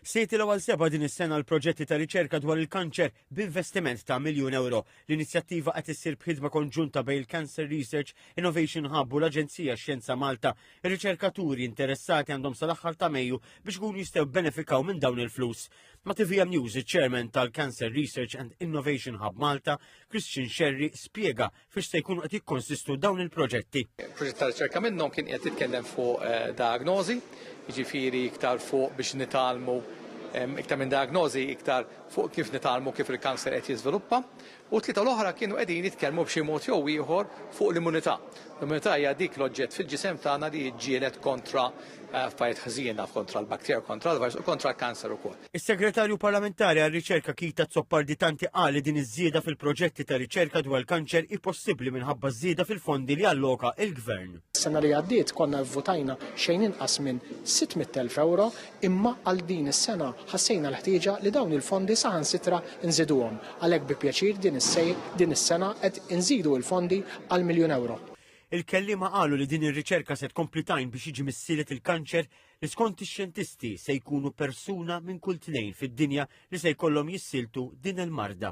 Sejt l-ewwel seba' din is-sena l-proġetti ta' riċerka dwar il-kanċer b'investiment ta' €1,000,000. L-inizjattiva qed issir b'ħidma konġunta bejn il-Cancer Research Innovation Hub u l-Aġenzija Xjenza Malta. Ir-riċerkaturi interessati għandhom sal-aħħar ta' Mejju biex ikunu jistgħu benefikaw minn dawn il-flus. Ma' TVM News iċ-Chairman tal-Cancer Research and Innovation Hub Malta, Christian Sherry, spjega fiex se jkunu qed jikkonsistu dawn il-proġetti. Il-proġett ta' riċerka minnhom kien qed titkellem fuq diagnosi, jiġifieri iktar fuq biex nitalmu iktar minn diagnosi, iktar fuq kif nitalmu kif il-kanser qed jiżviluppa. U tlieta l-oħra kienu qegħdin jitkellmu b'xi mod jew ieħor fuq l-immunità. L-immunità hija dik l-oġġett fil-ġisem tagħna li jiġġieled kontra f'pajjiet ħażina kontra l-bakterja, kontra l-virus u kontra l-kanser ukoll. Is-Segretarju Parlamentari għar-Riċerka Kita Zopparditanti qal li din iż-żieda fil-proġetti ta' riċerka dwar il-kanċer hi possibbli minħabba żieda fil-fondi li alloka il-Gvern. Sena li għaddiet konna vvotajna xejn inqas minn €600,000 imma għal din is-sena ħassejna l-ħtieġa li dawn il-fondi saħansitra nżiduhom. Għalhekk bi pjaċir din is-sena qed inżidu l-fondi għal €1,000,000. Il-kellima qalu li din ir-riċerka se tkompli tajn biex jiġi missielet il-kanċer li skont ix-xjentisti se jkunu persuna minn kull tnejn fid-dinja li se jkollhom jissiltu din il-marda.